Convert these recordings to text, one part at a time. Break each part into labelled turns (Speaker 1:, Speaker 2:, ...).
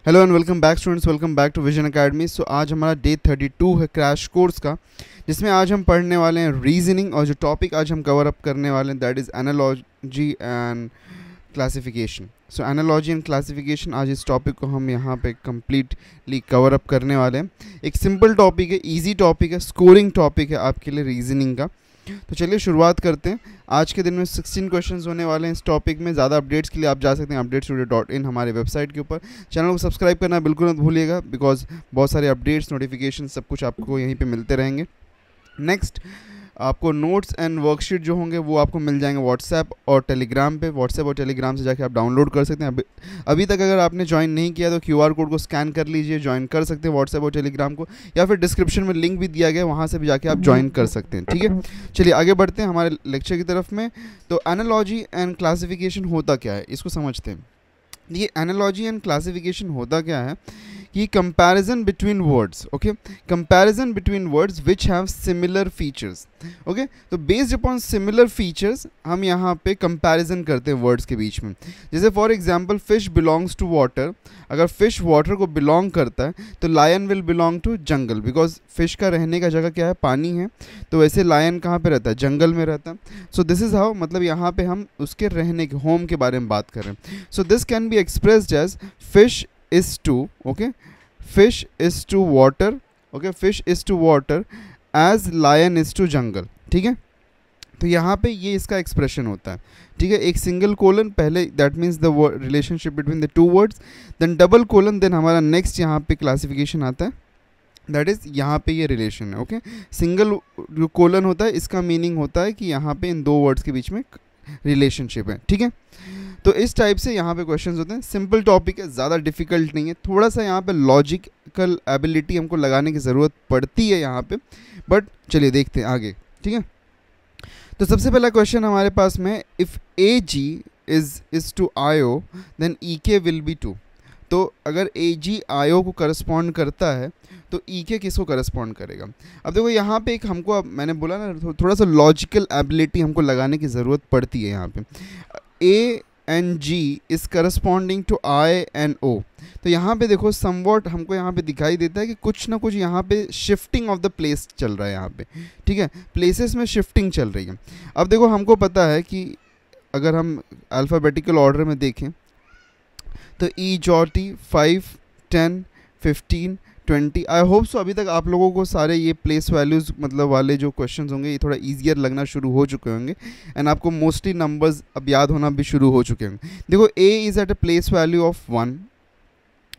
Speaker 1: Hello and welcome back students, welcome back to Vision Academy. So आज हमारा day 32 है crash course का, जिसमें आज हम पढ़ने वाले हैं रीजनिंग, और जो टॉपिक आज हम कवर अप करने वाले हैं that is analogy and classification. So analogy and classification, आज इस टॉपिक को हम यहाँ पे कम्प्लीटली कवर अप करने वाले हैं। एक सिंपल टॉपिक है, इजी टॉपिक है, स्कोरिंग टॉपिक है आपके लिए रीजनिंग का। तो चलिए शुरुआत करते हैं। आज के दिन में 16 क्वेश्चंस होने वाले हैं इस टॉपिक में। ज़्यादा अपडेट्स के लिए आप जा सकते हैं updatestudio.in हमारे वेबसाइट के ऊपर। चैनल को सब्सक्राइब करना बिल्कुल मत भूलिएगा, बिकॉज बहुत सारे अपडेट्स, नोटिफिकेशन सब कुछ आपको यहीं पे मिलते रहेंगे। नेक्स्ट, आपको नोट्स एंड वर्कशीट जो होंगे वो आपको मिल जाएंगे व्हाट्सएप और टेलीग्राम पे। व्हाट्सएप और टेलीग्राम से जाके आप डाउनलोड कर सकते हैं। अभी तक अगर आपने ज्वाइन नहीं किया तो QR कोड को स्कैन कर लीजिए, ज्वाइन कर सकते हैं व्हाट्सएप और टेलीग्राम को, या फिर डिस्क्रिप्शन में लिंक भी दिया गया है, वहाँ से भी जाके आप ज्वाइन कर सकते हैं। ठीक है, चलिए आगे बढ़ते हैं हमारे लेक्चर की तरफ में। तो एनालॉजी एंड क्लासिफिकेशन होता क्या है, इसको समझते हैं। ये एनालॉजी एंड क्लासिफिकेशन होता क्या है कि comparison between words, okay, comparison between words which have similar features. Okay, तो बेस्ड अपॉन सिमिलर फीचर्स हम यहाँ पे कंपैरिजन करते हैं वर्ड्स के बीच में। जैसे for example fish belongs to water, अगर फिश वाटर को बिलोंग करता है तो lion will belong to jungle, because fish का रहने का जगह क्या है, पानी है। तो वैसे लायन कहाँ पे रहता है, जंगल में रहता है। सो दिस इज़ हाउ, मतलब यहाँ पे हम उसके रहने के होम के बारे में बात कर रहे हैं। So this can be expressed as fish is to, okay, fish is to water, okay, fish is to water as lion is to jungle। ठीक है, तो यहाँ पे ये इसका एक्सप्रेशन होता है। ठीक है, एक सिंगल कोलन पहले, that means the relationship between the two words, then double colon, then हमारा नेक्स्ट यहाँ पे क्लासिफिकेशन आता है, दैट इज़ यहाँ पे ये रिलेशन है। ओके, सिंगल जो कोलन होता है इसका मीनिंग होता है कि यहाँ पे इन दो वर्ड्स के बीच में रिलेशनशिप है। ठीक है, तो इस टाइप से यहाँ पे क्वेश्चंस होते हैं। सिंपल टॉपिक है, ज़्यादा डिफिकल्ट नहीं है। थोड़ा सा यहाँ पे लॉजिकल एबिलिटी हमको लगाने की ज़रूरत पड़ती है यहाँ पे, बट चलिए देखते हैं आगे। ठीक है, तो सबसे पहला क्वेश्चन हमारे पास में, if AG is to IO then EK will be 2। तो अगर AG IO को करस्पॉन्ड करता है तो EK किसको करस्पॉन्ड करेगा। अब देखो यहाँ पे एक हमको, अब मैंने बोला ना, थोड़ा सा लॉजिकल एबिलिटी हमको लगाने की ज़रूरत पड़ती है यहाँ पे। A and G is corresponding to I and O। तो यहाँ पे देखो समवॉट हमको यहाँ पे दिखाई देता है कि कुछ ना कुछ यहाँ पे शिफ्टिंग ऑफ द प्लेस चल रहा है यहाँ पे। ठीक है, प्लेसेस में शिफ्टिंग चल रही है। अब देखो हमको पता है कि अगर हम अल्फ़ाबेटिकल ऑर्डर में देखें तो E-J-T 5, 10, 15, 20। आई होप सो अभी तक आप लोगों को सारे ये प्लेस वैल्यूज़ मतलब वाले जो क्वेश्चंस होंगे ये थोड़ा ईजियर लगना शुरू हो चुके होंगे, एंड आपको मोस्टली नंबर्स अब याद होना भी शुरू हो चुके होंगे। देखो A is at a place value of 1,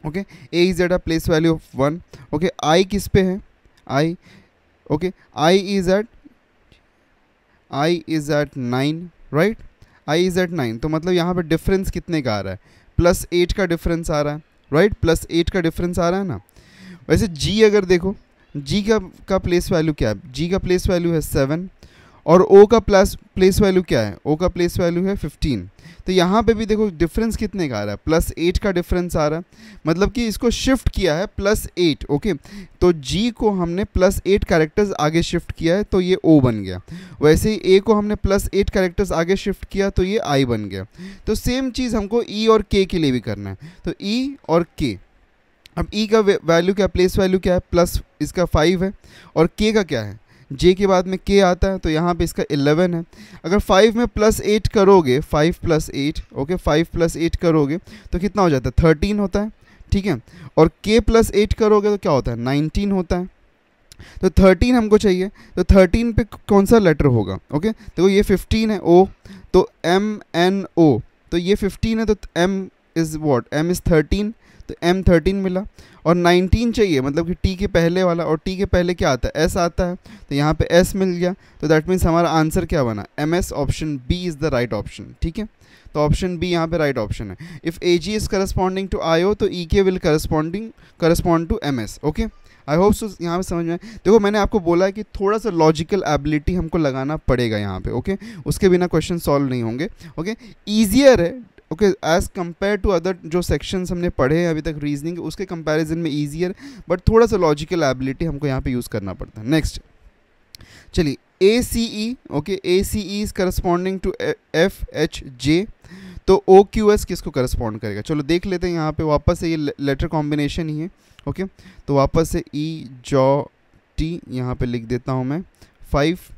Speaker 1: okay, A is at a place value of 1, okay. I किस पे है, I, okay, I is at 9, right, I is at 9। तो मतलब यहाँ पे डिफरेंस कितने का आ रहा है, +8 का डिफरेंस आ रहा है, राइट, +8 का डिफरेंस आ रहा है ना। वैसे G अगर देखो, G का प्लेस वैल्यू क्या है, G का प्लेस वैल्यू है 7, और O का प्लेस वैल्यू क्या है, O का प्लेस वैल्यू है 15। तो यहाँ पे भी देखो डिफरेंस कितने का आ रहा है, +8 का डिफरेंस आ रहा है, मतलब कि इसको शिफ्ट किया है +8। ओके, तो G को हमने +8 कैरेक्टर्स आगे शिफ्ट किया है तो ये O बन गया। वैसे ही A को हमने +8 कैरेक्टर्स आगे शिफ्ट किया तो ये I बन गया। तो सेम चीज़ हमको E और K के लिए भी करना है। तो E और K, अब E का वैल्यू क्या, प्लेस वैल्यू क्या है, प्लस इसका 5 है, और K का क्या है, J के बाद में K आता है, तो यहाँ पे इसका 11 है। अगर 5 में +8 करोगे, 5 + 8, ओके, 5 + 8 करोगे तो कितना हो जाता है, 13 होता है। ठीक है, और K + 8 करोगे तो क्या होता है, 19 होता है। तो 13 हमको चाहिए, तो 13 पे कौन सा लेटर होगा, ओके, देखो ये 15 है, O, तो MNO, तो ये 15 है तो M is what, M is 13, तो M 13 मिला। और 19 चाहिए, मतलब कि T के पहले वाला, और T के पहले क्या आता है, S आता है, तो यहाँ पे S मिल गया। तो दैट मीन्स हमारा आंसर क्या बना, MS, option B is the right option. ठीक है, तो ऑप्शन B यहाँ पे राइट ऑप्शन है। If AG is corresponding to IO तो EK will correspond to MS। Okay, I hope so यहाँ पे समझ में। देखो मैंने आपको बोला है कि थोड़ा सा लॉजिकल एबिलिटी हमको लगाना पड़ेगा यहाँ पे, ओके, उसके बिना क्वेश्चन सॉल्व नहीं होंगे। ओके, ईजियर है, okay, as compare to other जो सेक्शंस हमने पढ़े हैं अभी तक रीजनिंग, उसके कंपैरिजन में ईजियर, बट थोड़ा सा लॉजिकल एबिलिटी हमको यहाँ पे यूज़ करना पड़ता है। नेक्स्ट, चलिए ACE, okay, ACE is corresponding to FHJ। तो ओ क्यू एस किसको करस्पॉन्ड करेगा, चलो देख लेते हैं। यहाँ पे वापस से ये लेटर कॉम्बिनेशन ही है, ओके। तो वापस से ई जॉ टी यहाँ पे लिख देता हूँ मैं, 5,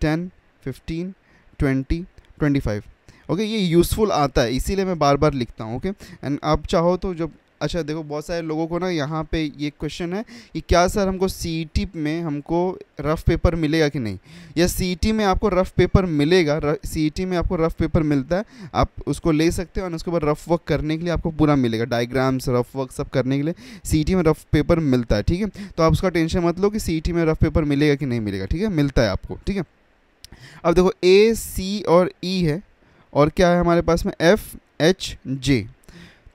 Speaker 1: 10, 15, 20, 25, ओके। ये यूज़फुल आता है इसीलिए मैं बार बार लिखता हूँ, ओके। एंड आप चाहो तो जब, अच्छा देखो बहुत सारे लोगों को ना यहाँ पे ये क्वेश्चन है कि क्या सर हमको सीईटी में हमको रफ़ पेपर मिलेगा कि नहीं, या सीईटी में आपको रफ़ पेपर मिलेगा, सीईटी में आपको रफ़ पेपर मिलता है, आप उसको ले सकते हो और उसके बाद रफ़ वर्क करने के लिए आपको पूरा मिलेगा, डायग्राम्स रफ़ वर्क सब करने के लिए सीईटी में रफ़ पेपर मिलता है, ठीक है। तो आप उसका टेंशन मत लो कि सीईटी में रफ़ पेपर मिलेगा कि नहीं मिलेगा, ठीक है, मिलता है आपको, ठीक है। अब देखो ए सी और ई है, और क्या है हमारे पास में एफ एच जे।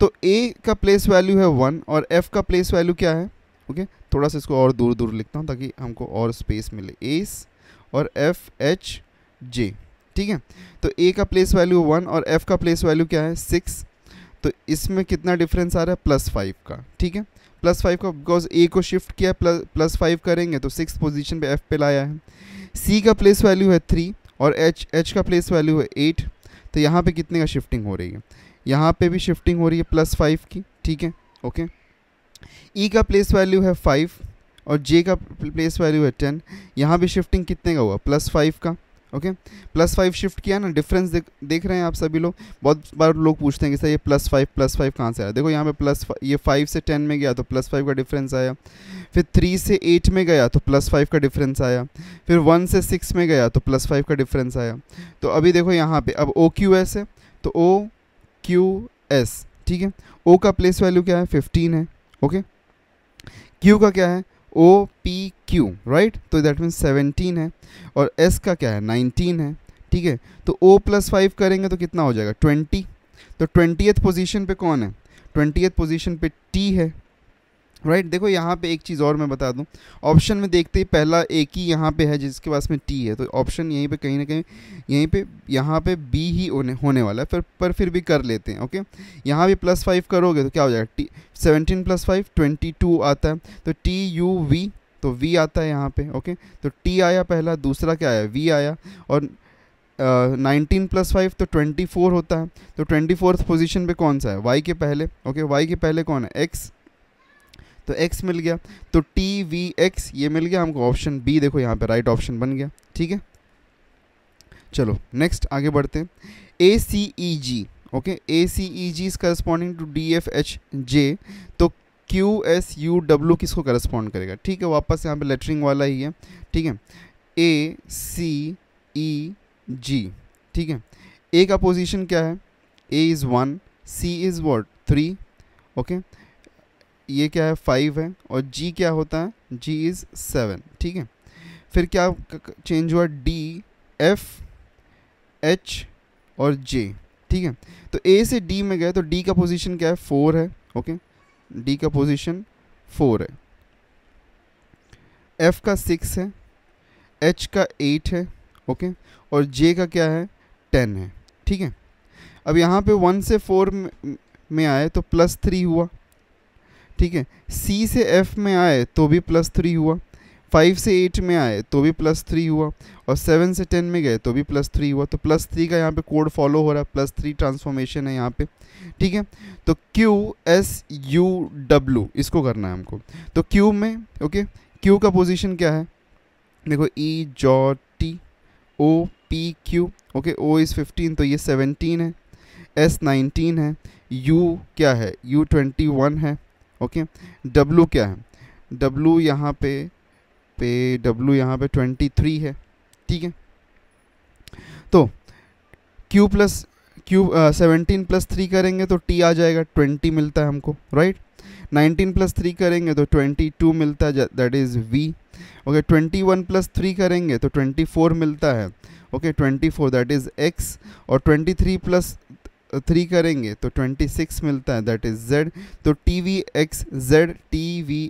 Speaker 1: तो ए का प्लेस वैल्यू है 1 और एफ का प्लेस वैल्यू क्या है, ओके। थोड़ा सा इसको और दूर दूर लिखता हूँ ताकि हमको और स्पेस मिले, एस और एफ एच जे, ठीक है। तो ए का प्लेस वैल्यू 1 और एफ का प्लेस वैल्यू क्या है 6। तो इसमें कितना डिफरेंस आ रहा है +5 का, ठीक है, +5 का, बिकॉज ए को शिफ्ट किया +5 करेंगे तो 6th पोजीशन पे एफ पे लाया है। सी का प्लेस वैल्यू है 3 और एच का प्लेस वैल्यू है 8। तो यहाँ पे कितने का शिफ्टिंग हो रही है, यहाँ पे भी शिफ्टिंग हो रही है +5 की, ठीक है, ओके। ई का प्लेस वैल्यू है 5 और जे का प्लेस वैल्यू है 10। यहाँ भी शिफ्टिंग कितने का हुआ +5 का, ओके। +5 शिफ्ट किया ना, डिफरेंस देख रहे हैं आप सभी लोग। बहुत बार लोग पूछते हैं कि सर ये +5 कहाँ से आया, देखो यहाँ पे ये 5 से 10 में गया तो +5 का डिफरेंस आया, फिर 3 से 8 में गया तो +5 का डिफरेंस आया, फिर 1 से 6 में गया तो +5 का डिफरेंस आया। तो अभी देखो यहाँ पे अब ओ क्यू एस है, तो ओ क्यू एस, ठीक है। ओ का प्लेस वैल्यू क्या है 15 है, ओके। क्यू का क्या है ओ पी क्यू, राइट, तो दैट मीन्स 17 है, और एस का क्या है 19 है, ठीक है। तो ओ +5 करेंगे तो कितना हो जाएगा 20। तो 20th पोजीशन पे कौन है, 20th पोजीशन पे टी है, राइट। देखो यहाँ पे एक चीज़ और मैं बता दूँ, ऑप्शन में देखते ही पहला एक ही यहाँ पे है जिसके पास में टी है, तो ऑप्शन यहीं पे कहीं ना कहीं यहाँ पे बी ही होने वाला है, पर फिर भी कर लेते हैं, ओके। यहाँ भी +5 करोगे तो क्या हो जाएगा, टी 17 + 5 22 आता है, तो टी यू वी, तो वी आता है यहाँ पे, ओके। तो टी आया पहला, दूसरा क्या आया वी आया, और 19 + 5 तो 24 होता है। तो 24th पोजीशन पे कौन सा है वाई के पहले, ओके, वाई के पहले कौन है एक्स, तो x मिल गया, तो टी वी एक्स ये मिल गया हमको, ऑप्शन बी देखो यहाँ पे राइट ऑप्शन बन गया, ठीक है। चलो नेक्स्ट आगे बढ़ते हैं, A C E G, okay, A C E G is corresponding to D F H J. तो क्यू एस यू डब्ल्यू किसको करस्पॉन्ड करेगा, ठीक है, वापस यहाँ पे लेटरिंग वाला ही है, ठीक है, ए सी ई जी, ठीक है। ए का पोजीशन क्या है, A is 1, C is what 3, okay, ये क्या है 5 है, और जी क्या होता है जी इज़ 7, ठीक है। फिर क्या चेंज हुआ डी एफ एच और जे, ठीक है। तो ए से डी में गए तो डी का पोजीशन क्या है 4 है, ओके, डी का पोजीशन 4 है, एफ का 6 है, एच का 8 है, ओके, और जे का क्या है 10 है, ठीक है। अब यहाँ पे 1 से 4 में आए तो +3 हुआ, ठीक है। सी से एफ में आए तो भी +3 हुआ, 5 से 8 में आए तो भी +3 हुआ, और 7 से 10 में गए तो भी +3 हुआ। तो +3 का यहाँ पे कोड फॉलो हो रहा है, +3 ट्रांसफॉर्मेशन है यहाँ पे, ठीक है। तो क्यू एस यू डब्ल्यू इसको करना है हमको। तो क्यू में, ओके, क्यू का पोजीशन क्या है, देखो ई जॉ T, O P Q, okay, O is 15 तो ये 17 है, एस 19 है, यू क्या है यू 21 है, ओके। डब्लू क्या है, डब्लू यहाँ पे डब्लू यहाँ पे 23 है, ठीक है। तो Q 17 + 3 करेंगे तो T आ जाएगा 20 मिलता है हमको, राइट। 19 + 3 करेंगे तो 22 मिलता है, दैट इज़ V, ओके। 21 + 3 करेंगे तो 24 मिलता है, ओके, 24 दैट इज़ X, और 23 + 3 करेंगे तो 26 मिलता है, दैट इज़ Z। तो टी वी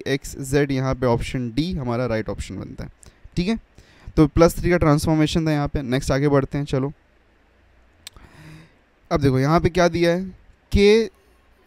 Speaker 1: एक्स जेड यहाँ पे ऑप्शन डी हमारा राइट ऑप्शन बनता है, ठीक है। तो +3 का ट्रांसफॉर्मेशन था यहाँ पे। नेक्स्ट आगे बढ़ते हैं, चलो। अब देखो यहाँ पे क्या दिया है, के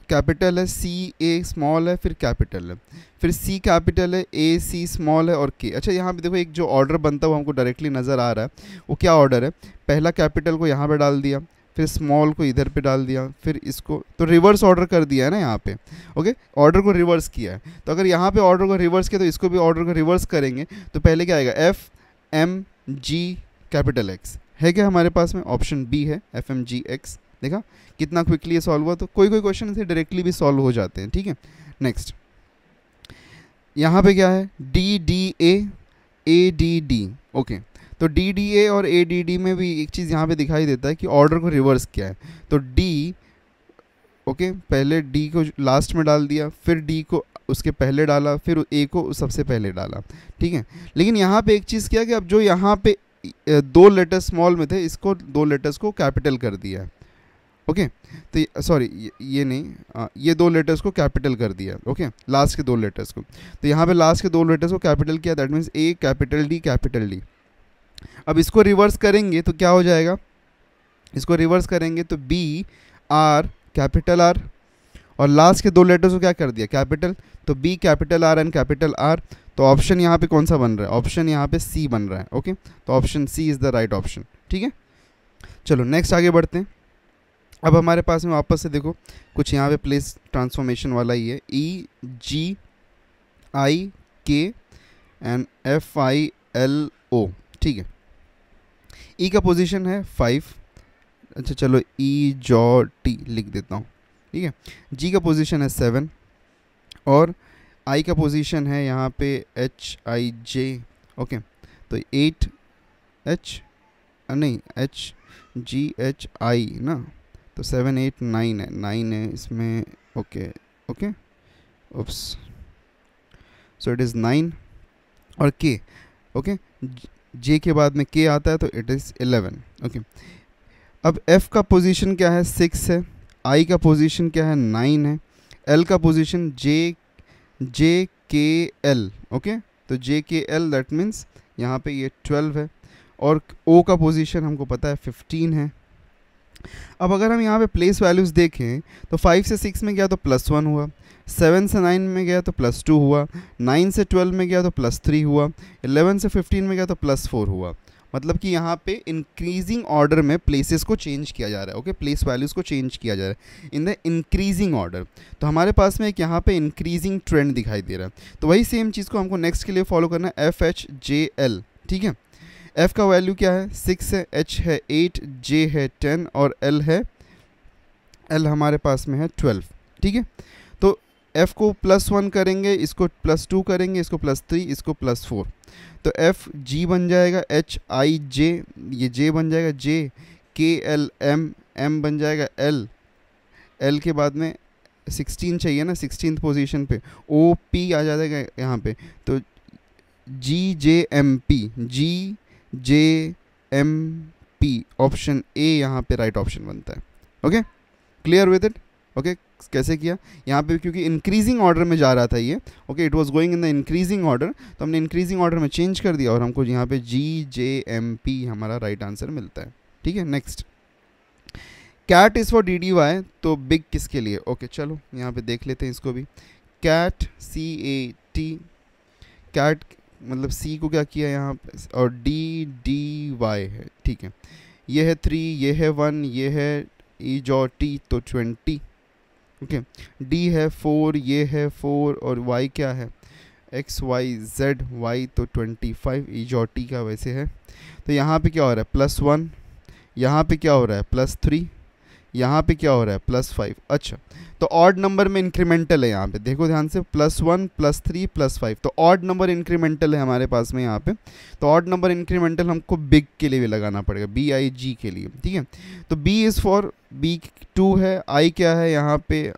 Speaker 1: कैपिटल है, सी ए स्मॉल है, फिर कैपिटल है, फिर सी कैपिटल है, ए सी स्मॉल है, और के। अच्छा यहाँ पे देखो एक जो ऑर्डर बनता है वो हमको डायरेक्टली नज़र आ रहा है, वो क्या ऑर्डर है, पहला कैपिटल को यहाँ पे डाल दिया, फिर स्मॉल को इधर पे डाल दिया, फिर इसको, तो रिवर्स ऑर्डर कर दिया है ना यहाँ पे। ओके, ऑर्डर को रिवर्स किया है। तो अगर यहाँ पे ऑर्डर को रिवर्स किया तो इसको भी ऑर्डर को रिवर्स करेंगे, तो पहले क्या आएगा, F M G capital X है क्या हमारे पास में, ऑप्शन बी है एफ एम जी एक्स। देखा कितना क्विकली ये सॉल्व हुआ। तो कोई कोई क्वेश्चन से डायरेक्टली भी सॉल्व हो जाते हैं, ठीक है। नेक्स्ट यहाँ पे क्या है, D D A D D. Okay, तो डी डी ए और ए डी डी में भी एक चीज़ यहाँ पे दिखाई देता है कि ऑर्डर को रिवर्स किया है। तो डी, ओके, पहले डी को लास्ट में डाल दिया, फिर डी को उसके पहले डाला, फिर ए को सबसे पहले डाला, ठीक है। लेकिन यहाँ पे एक चीज़ किया कि अब जो यहाँ पे 2 लेटर्स स्मॉल में थे, इसको 2 लेटर्स को कैपिटल कर दिया है। ओके, तो सॉरी ये नहीं, ये 2 लेटर्स को कैपिटल कर दिया, ओके, लास्ट के 2 लेटर्स को। तो यहाँ पे लास्ट के 2 लेटर्स को कैपिटल किया, that means A capital D capital D. अब इसको रिवर्स करेंगे तो क्या हो जाएगा, इसको रिवर्स करेंगे तो बी आर कैपिटल आर, और लास्ट के 2 लेटर्स को क्या कर दिया, कैपिटल, तो B capital R and capital R. तो ऑप्शन यहाँ पे कौन सा बन रहा है, ऑप्शन यहाँ पे सी बन रहा है। ओके, तो option C is the right option, ठीक है। चलो नेक्स्ट आगे बढ़ते हैं। अब हमारे पास में वापस से देखो कुछ यहाँ पे प्लेस ट्रांसफॉर्मेशन वाला ही है, ई G I K and F I L O, ठीक है। ई का पोजीशन है 5, अच्छा चलो ई जॉ टी लिख देता हूँ, ठीक है। जी का पोजीशन है 7 और आई का पोजीशन है यहाँ पे एच आई जे। ओके, तो 8 एच नहीं एच जी एच आई ना, तो 7 8 9 है, 9 है इसमें। Okay okay, oops, so it is 9 और के। ओके, जे के बाद में के आता है तो इट इज़ 11। ओके, अब एफ का पोजीशन क्या है, 6 है, आई का पोजीशन क्या है, 9 है, एल का पोजीशन जे के एल। ओके, तो जे के एल दैट मीन्स यहाँ पे ये 12 है, और ओ का पोजीशन हमको पता है 15 है। अब अगर हम यहाँ पे प्लेस वैल्यूज़ देखें तो 5 से 6 में गया तो +1 हुआ, 7 से 9 में गया तो +2 हुआ, 9 से 12 में गया तो +3 हुआ, 11 से 15 में गया तो +4 हुआ। मतलब कि यहाँ पे इंक्रीजिंग ऑर्डर में प्लेसेस को चेंज किया जा रहा है। ओके, प्लेस वैल्यूज़ को चेंज किया जा रहा है इन द इंक्रीजिंग ऑर्डर। तो हमारे पास में एक यहाँ पे इंक्रीजिंग ट्रेंड दिखाई दे रहा है। तो वही सेम चीज़ को हमको नेक्स्ट के लिए फॉलो करना है, एफ एच जे एल, ठीक है। एफ का वैल्यू क्या है, 6 है, एच है 8, जे है 10 और एल हमारे पास में है 12, ठीक है। तो एफ को +1 करेंगे, इसको +2 करेंगे, इसको +3, इसको +4, तो एफ जी बन जाएगा, एच आई जे, ये जे बन जाएगा जे, के एल एम, एम बन जाएगा एल के बाद में 16 चाहिए ना, 16th पोजीशन पे ओ पी आ जाएगा यहाँ पे, तो G J M P, G J M P, option A यहाँ पे राइट ऑप्शन बनता है। Okay, clear with it. Okay, कैसे किया यहाँ पे, क्योंकि इंक्रीजिंग ऑर्डर में जा रहा था ये। Okay, it was going in the increasing order, तो हमने इंक्रीजिंग ऑर्डर में चेंज कर दिया और हमको यहाँ पे जी जे एम पी हमारा राइट आंसर मिलता है, ठीक है। Next, cat is for D D Y, तो बिग किसके लिए। ओके, चलो यहाँ पे देख लेते हैं इसको भी। Cat C A T, cat मतलब सी को क्या किया यहाँ पे, और डी डी वाई है, ठीक है। ये है 3, ये है 1, ये है ई जॉ टी, तो 20। ओके, डी है 4, ये है 4 और वाई क्या है, एक्स वाई जेड, वाई तो 25, ई जॉ टी का वैसे है। तो यहाँ पे क्या हो रहा है, +1, यहाँ पे क्या हो रहा है, +3, यहाँ पे क्या हो रहा है, +5। अच्छा, तो ऑड नंबर में इंक्रीमेंटल है यहाँ पे, देखो ध्यान से, +1 +3 +5, तो ऑड नंबर इंक्रीमेंटल है हमारे पास में यहाँ पे। तो ऑड नंबर इंक्रीमेंटल हमको बिग के लिए भी लगाना पड़ेगा, बी आई जी के लिए, ठीक है। तो बी इज़ फॉर, बी 2 है, आई क्या है यहाँ पे,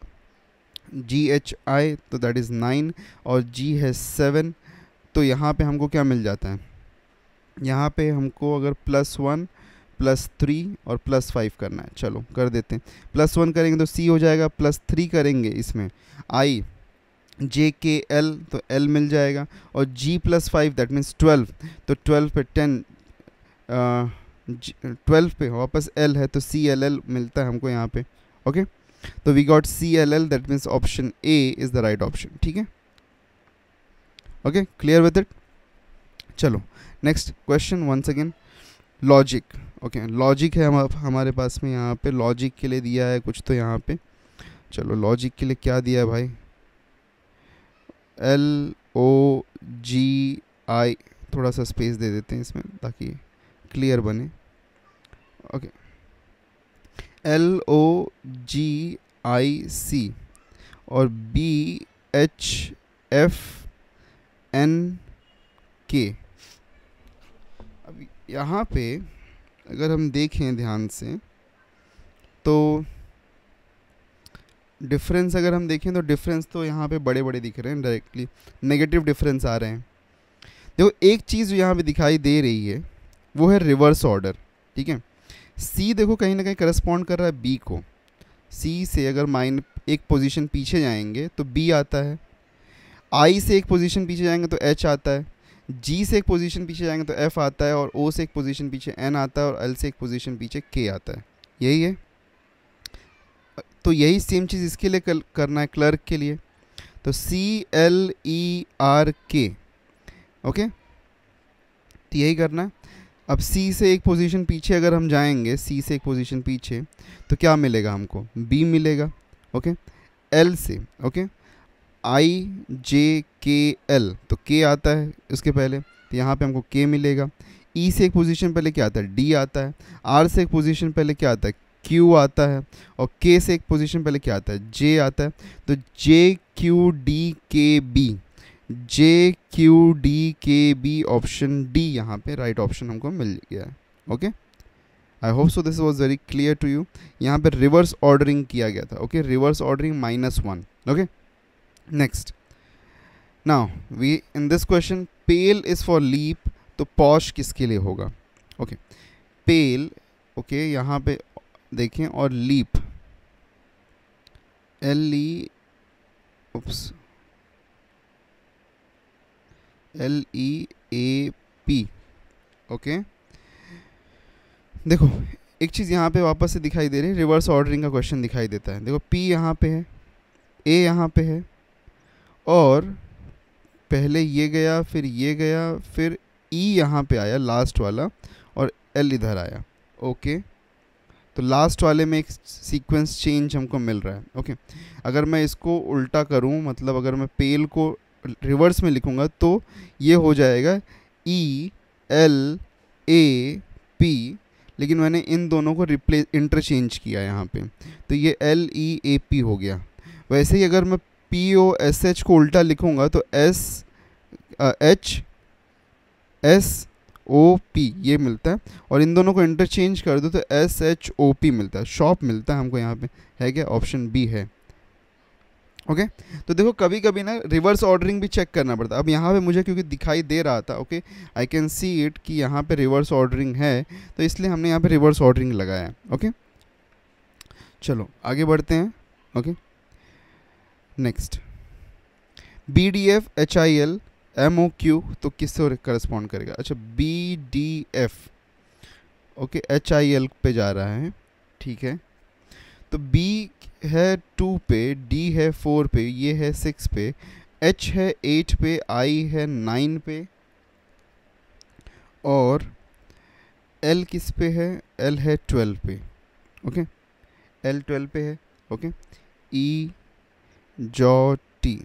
Speaker 1: जी एच आई, तो दैट इज़ 9, और जी है 7। तो यहाँ पे हमको क्या मिल जाता है, यहाँ पे हमको अगर +1 +3 और +5 करना है, चलो कर देते हैं। +1 करेंगे तो सी हो जाएगा, +3 करेंगे इसमें आई जे के एल, तो एल मिल जाएगा, और जी +5 दैट मीन्स 12, तो 12 पे 10, 12 पे वापस एल है, तो सी एल एल मिलता है हमको यहाँ पे। ओके, तो we got C L L, that means option A is the right option, ठीक है। Okay, clear with it. चलो next question, once again logic. Okay logic है हमारे पास में यहाँ पे, लॉजिक के लिए दिया है कुछ तो यहाँ पे। चलो लॉजिक के लिए क्या दिया है भाई, LOGI, थोड़ा सा स्पेस दे देते हैं इसमें ताकि क्लियर बने। ओके LOGIC और BHFNK। अब यहाँ पे अगर हम देखें ध्यान से तो डिफरेंस अगर हम देखें तो डिफरेंस तो यहाँ पे बड़े बड़े दिख रहे हैं, डायरेक्टली नेगेटिव डिफरेंस आ रहे हैं। देखो एक चीज़ जो यहाँ पे दिखाई दे रही है वो है रिवर्स ऑर्डर, ठीक है। C देखो कहीं ना कहीं करस्पॉन्ड कर रहा है B को। C से अगर एक पोजीशन पीछे जाएंगे तो B आता है, I से एक पोजीशन पीछे जाएंगे तो H आता है, G से एक पोजीशन पीछे जाएंगे तो F आता है, और O से एक पोजीशन पीछे N आता है, और L से एक पोजीशन पीछे K आता है। यही है। तो यही सेम चीज़ इसके लिए करना है, क्लर्क के लिए। तो CLERK, ओके, तो यही करना है। अब C से एक पोजीशन पीछे अगर हम जाएंगे, C से एक पोजीशन पीछे, तो क्या मिलेगा हमको, B मिलेगा। ओके L से, ओके IJKL, तो K आता है उसके पहले, तो यहाँ पे हमको K मिलेगा। E से एक पोजीशन पहले क्या आता है, D आता है। R से एक पोजीशन पहले क्या आता है, Q आता है, और K से एक पोजीशन पहले क्या आता है, J आता है। तो JQDKB, JQDKB ऑप्शन D यहाँ पे राइट ऑप्शन हमको मिल गया है। Okay I hope so this was very clear to you. यहाँ पे रिवर्स ऑर्डरिंग किया गया था। Okay reverse ordering -1। Okay next, now we in this question pale is for leap, तो पॉश किसके लिए होगा। ओके पेल, ओके यहाँ पे देखें, और लीप LEAP। ओके देखो एक चीज़ यहाँ पे वापस से दिखाई दे रही है, रिवर्स ऑर्डरिंग का क्वेश्चन दिखाई देता है। देखो P यहाँ पे है, A यहाँ पे है, और पहले ये गया, फिर ये गया, फिर E यहाँ पे आया लास्ट वाला, और L इधर आया। ओके तो लास्ट वाले में एक सीक्वेंस चेंज हमको मिल रहा है। ओके अगर मैं इसको उल्टा करूँ, मतलब अगर मैं पेल को रिवर्स में लिखूँगा तो ये हो जाएगा ELAP, लेकिन मैंने इन दोनों को इंटरचेंज किया यहाँ पे, तो ये LEAP हो गया। वैसे ही अगर मैं POSH को उल्टा लिखूँगा तो SHOP ये मिलता है, और इन दोनों को इंटरचेंज कर दो तो SHOP मिलता है, शॉप मिलता है हमको। यहाँ पे है क्या, ऑप्शन B है। ओके तो देखो कभी कभी ना रिवर्स ऑर्डरिंग भी चेक करना पड़ता है। अब यहाँ पे मुझे क्योंकि दिखाई दे रहा था, okay I can see it कि यहाँ पे रिवर्स ऑर्डरिंग है, तो इसलिए हमने यहाँ पे रिवर्स ऑर्डरिंग लगाया है। ओके चलो आगे बढ़ते हैं। Okay next, BDF HIL MOQ, तो किससे करस्पॉन्ड करेगा। अच्छा BDF, ओके HIL पे जा रहा है, ठीक है। तो B है 2 पे, D है 4 पे, ये है 6 पे, H है 8 पे, I है 9 पे, और L किस पे है, L है 12 पे। ओके L 12 पे है। Okay E jaw T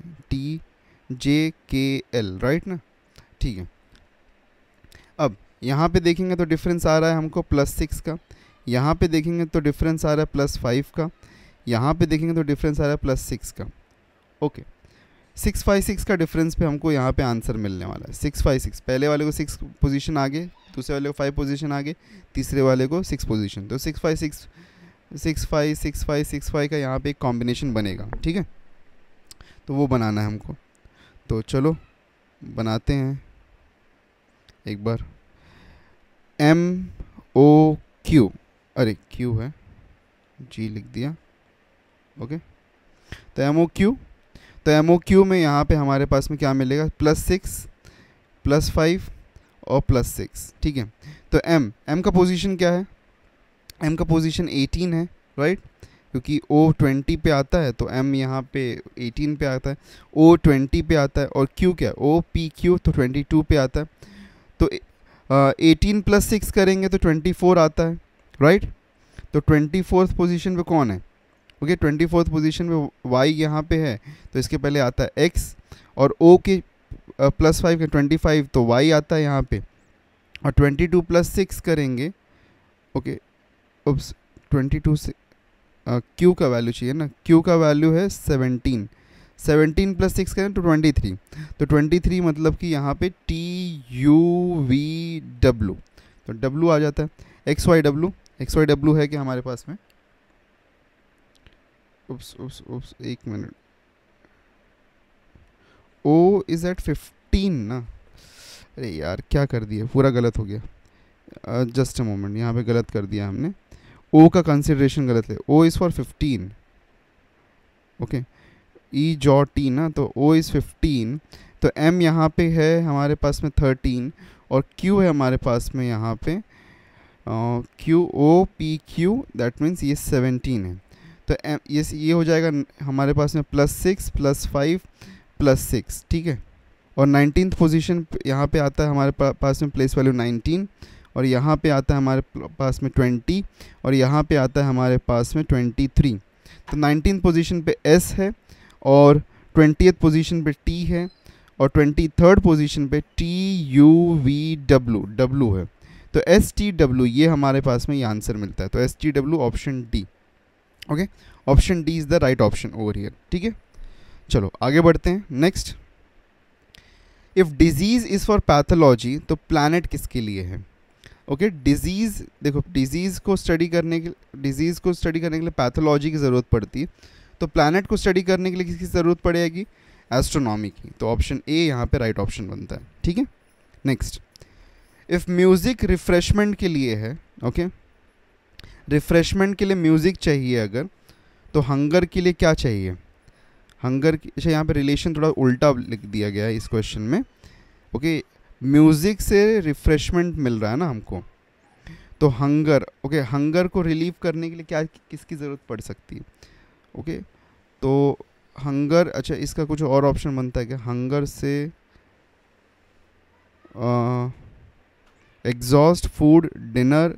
Speaker 1: JKL, right ना, ठीक है। अब यहाँ पे देखेंगे तो डिफरेंस आ रहा है हमको +6 का, यहाँ पे देखेंगे तो डिफरेंस आ रहा है +5 का, यहाँ पे देखेंगे तो डिफरेंस आ रहा है +6 का। ओके 656 का डिफरेंस पे हमको यहाँ पे आंसर मिलने वाला है। 656, पहले वाले को 6 पोजीशन आगे, दूसरे वाले को 5 पोजीशन आगे, तीसरे वाले को 6 पोजीशन, तो 656 65 65 65 का यहाँ पे एक कॉम्बिनेशन बनेगा, ठीक है। तो वो बनाना है हमको, तो चलो बनाते हैं एक बार। MOQ, अरे Q है, G लिख दिया। ओके तो MOQ में यहाँ पे हमारे पास में क्या मिलेगा, +6 +5 और +6, ठीक है। तो M का पोजीशन क्या है, M का पोजीशन 18 है, राइट, क्योंकि O 20 पे आता है, तो M यहाँ पे 18 पे आता है, O 20 पे आता है, और Q क्या है, OPQ, तो 22 पे आता है। तो 18 + 6 करेंगे तो 24 आता है, राइट। तो 24th पोजीशन पे कौन है? ओके, 24th पोजीशन पे y यहाँ पे है, तो इसके पहले आता है x, और o के +5 के 25, तो y आता है यहाँ पे, और 22 + 6 करेंगे, ओके, उप्स 22 से q का वैल्यू चाहिए ना, q का वैल्यू है 17, 17 + 6 करें तो 23, तो 23 मतलब कि यहाँ पे TUVW, तो W आ जाता है। XYW है कि हमारे पास में, उप्स 1 मिनट, O इज़ एट 15 ना, अरे यार क्या कर दिया, पूरा गलत हो गया, जस्ट अ मोमेंट, यहाँ पे गलत कर दिया हमने, O का कंसिडरेशन गलत है, O is for 15, okay, E jaw T ना, तो O इज़ 15, तो M यहाँ पे है हमारे पास में 13, और Q है हमारे पास में यहाँ पे QOPQ, दैट मीन्स ये 17 है, तो ये हो जाएगा हमारे पास में +6 +5 +6, ठीक है। और 19th पोजीशन यहाँ पे आता है हमारे पास में प्लेस वैल्यू 19, और यहाँ पे आता है हमारे पास में 20, और यहाँ पे आता है हमारे पास में 23, तो 19th पोजीशन पे S है, और 20th पोजीशन पे T है, और 23rd पोजीशन पे TUVW है, तो STW ये हमारे पास में ये आंसर मिलता है, तो STW option D, okay, option D is the right option over here, ठीक है। चलो आगे बढ़ते हैं, next, if disease is for pathology तो प्लैनेट किसके लिए है? ओके, डिजीज़, देखो डिजीज़ को स्टडी करने के लिए पैथोलॉजी की ज़रूरत पड़ती है, तो प्लैनेट को स्टडी करने के लिए किसकी ज़रूरत पड़ेगी? एस्ट्रोनॉमी की, तो ऑप्शन ए यहाँ पे राइट ऑप्शन बनता है, ठीक है। नेक्स्ट, इफ़ म्यूज़िक रिफ्रेशमेंट के लिए है, ओके, रिफ्रेशमेंट के लिए म्यूज़िक चाहिए अगर, तो हंगर के लिए क्या चाहिए? हंगर की, अच्छा यहाँ पे रिलेशन थोड़ा उल्टा लिख दिया गया है इस क्वेश्चन में, ओके, म्यूज़िक से रिफ्रेशमेंट मिल रहा है ना हमको, तो हंगर, ओके, हंगर को रिलीव करने के लिए क्या किसकी ज़रूरत पड़ सकती है? ओके, तो हंगर, अच्छा इसका कुछ और ऑप्शन बनता है क्या? हंगर से exhaust food, dinner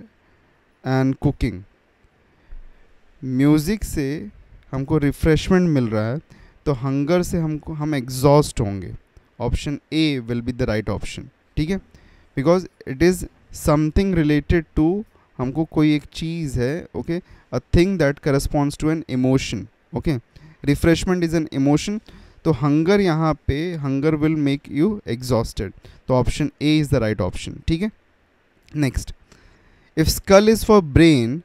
Speaker 1: and cooking, music से हमको रिफ्रेशमेंट मिल रहा है, तो हंगर से हम एग्जॉस्ट होंगे, option A will be the right option, ठीक है, because it is something related to, हमको कोई एक चीज़ है, okay, a thing that corresponds to an emotion, okay, refreshment is an emotion, तो हंगर यहाँ पे, hunger will make you exhausted, तो option A is the right option, ठीक है। Next, if skull is for brain,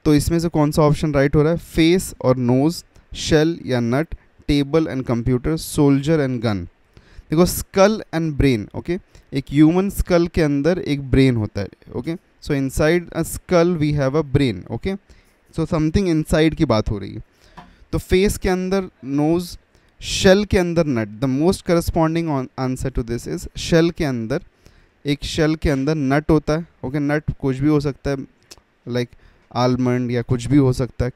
Speaker 1: तो इसमें से कौन सा ऑप्शन राइट हो रहा है? फेस और नोज, शेल या nut, table and computer, soldier and gun. देखो स्कल एंड ब्रेन, ओके, एक ह्यूमन स्कल के अंदर एक ब्रेन होता है, okay, so inside a skull we have a brain, okay, so something inside की बात हो रही है, तो फेस के अंदर नोज, शेल के अंदर nut, the most corresponding answer to this is shell के अंदर, एक शेल के अंदर नट होता है, ओके, नट कुछ भी हो सकता है, लाइक आलमंड या कुछ भी हो सकता है,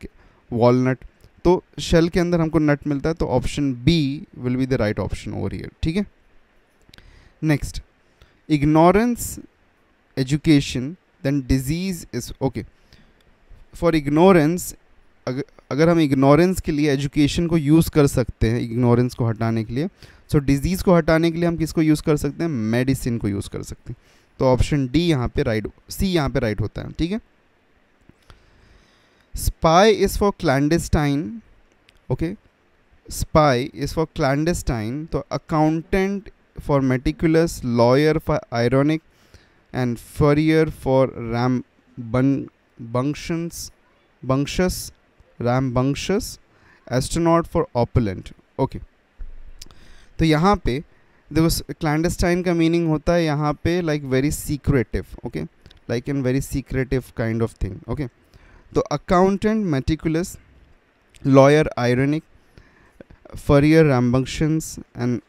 Speaker 1: वॉलनट, तो शेल के अंदर हमको नट मिलता है, तो option B will be the right option over here, ठीक है। Next, ignorance education then disease is, okay, for ignorance, अगर हम इग्नोरेंस के लिए एजुकेशन को यूज़ कर सकते हैं, इग्नोरेंस को हटाने के लिए, सो डिजीज़ को हटाने के लिए हम किसको यूज़ कर सकते हैं? मेडिसिन को यूज़ कर सकते हैं, तो ऑप्शन डी यहाँ पे राइट, सी यहाँ पे राइट होता है, ठीक है। Spy is for clandestine, okay, spy is for clandestine, तो accountant for meticulous, lawyer for ironic and furrier for rambunctious, astronaut for opulent, okay. तो यहाँ पे देखो क्लैंडस्टाइन का मीनिंग होता है यहाँ पे like very secretive, okay, like an very secretive kind of thing, okay, तो accountant meticulous, lawyer ironic, furrier rambunctious and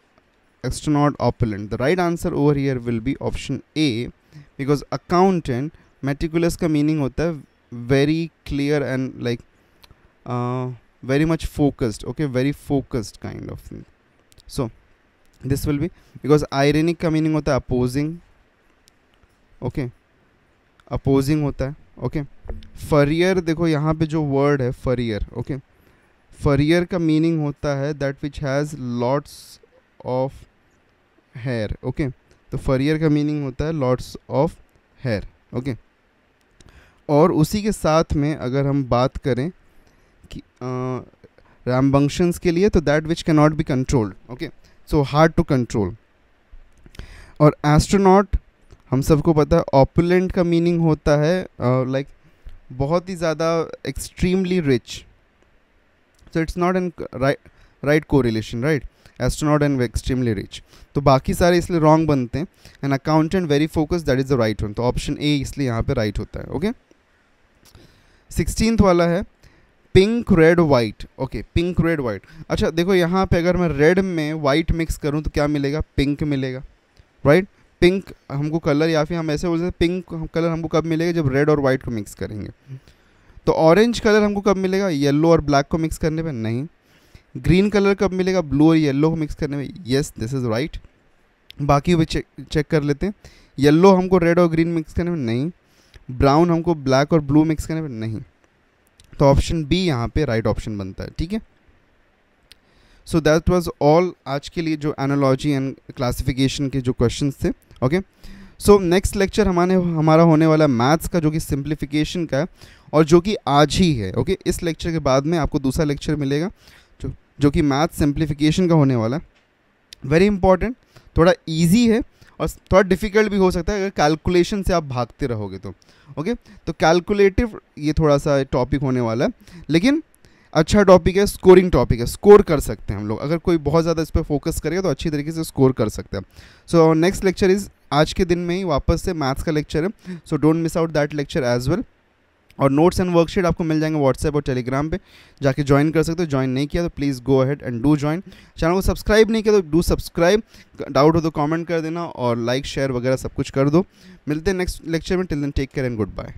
Speaker 1: astronaut opulent. The right answer over here will be option A, because accountant meticulous का meaning होता है very clear and like very much focused, okay, very focused kind of thing. So this will be, because ironic का meaning होता है opposing, okay, opposing होता है। Okay, Fourier, देखो यहाँ पे जो वर्ड है फरियर, ओके, फरियर का मीनिंग होता है that which has lots of hair. Okay, तो फरियर का मीनिंग होता है लॉट्स ऑफ हेयर। ओके, और उसी के साथ में अगर हम बात करें कि रैम्बंक्शंस के लिए, तो that which can not be controlled. Okay, so hard to control. और एस्ट्रोनॉट हम सबको पता है ऑपुलेंट का मीनिंग होता है लाइक बहुत ही ज़्यादा, extremely rich. So it's not an right correlation, right, astronaut and extremely rich. तो बाकी सारे इसलिए रॉन्ग बनते हैं। An accountant very focus, that is the right one. तो ऑप्शन ए इसलिए यहाँ पे राइट होता है। ओके, 16th वाला है pink red white. Okay, pink red white. अच्छा देखो यहाँ पे अगर मैं रेड में वाइट मिक्स करूँ तो क्या मिलेगा? पिंक मिलेगा, राइट। पिंक हमको कलर, या फिर हम ऐसे बोल सकते हैं पिंक कलर हमको कब मिलेगा? जब रेड और वाइट को मिक्स करेंगे। तो ऑरेंज कलर हमको कब मिलेगा? येलो और ब्लैक को मिक्स करने पे? नहीं। ग्रीन कलर कब मिलेगा? ब्लू और येलो को मिक्स करने में? Yes, this is right. बाकी भी चेक कर लेते हैं। येलो हमको रेड और ग्रीन मिक्स करने में? नहीं। ब्राउन हमको ब्लैक और ब्लू मिक्स करने में? नहीं। तो ऑप्शन बी यहाँ पे राइट ऑप्शन बनता है। ठीक है, सो दैट वाज ऑल आज के लिए जो एनालॉजी एंड क्लासिफिकेशन के जो क्वेश्चंस थे। ओके, सो नेक्स्ट लेक्चर हमारा होने वाला मैथ्स का, जो कि सिंप्लीफिकेशन का है और जो कि आज ही है। ओके, इस लेक्चर के बाद में आपको दूसरा लेक्चर मिलेगा जो कि मैथ्स सिंप्लीफिकेशन का होने वाला है। वेरी इंपॉर्टेंट, थोड़ा इजी है और थोड़ा डिफ़िकल्ट भी हो सकता है अगर कैलकुलेशन से आप भागते रहोगे तो। ओके, तो कैलकुलेटिव ये थोड़ा सा टॉपिक होने वाला है, लेकिन अच्छा टॉपिक है, स्कोरिंग टॉपिक है, स्कोर कर सकते हैं हम लोग। अगर कोई बहुत ज़्यादा इस पर फोकस करेगा तो अच्छी तरीके से स्कोर कर सकते हैं। सो नेक्स्ट लेक्चर इज़ आज के दिन में ही वापस से मैथ्स का लेक्चर है। So don't miss out that lecture as well. और नोट्स एंड वर्कशीट आपको मिल जाएंगे व्हाट्सएप और टेलीग्राम पे, जाके ज्वाइन कर सकते हो। ज्वाइन नहीं किया तो please go ahead and do join. Channel को सब्सक्राइब नहीं किया तो डू सब्सक्राइब। डाउट हो तो कमेंट कर देना और लाइक शेयर वगैरह सब कुछ कर दो। मिलते हैं नेक्स्ट लेक्चर में। Till then take care and good bye.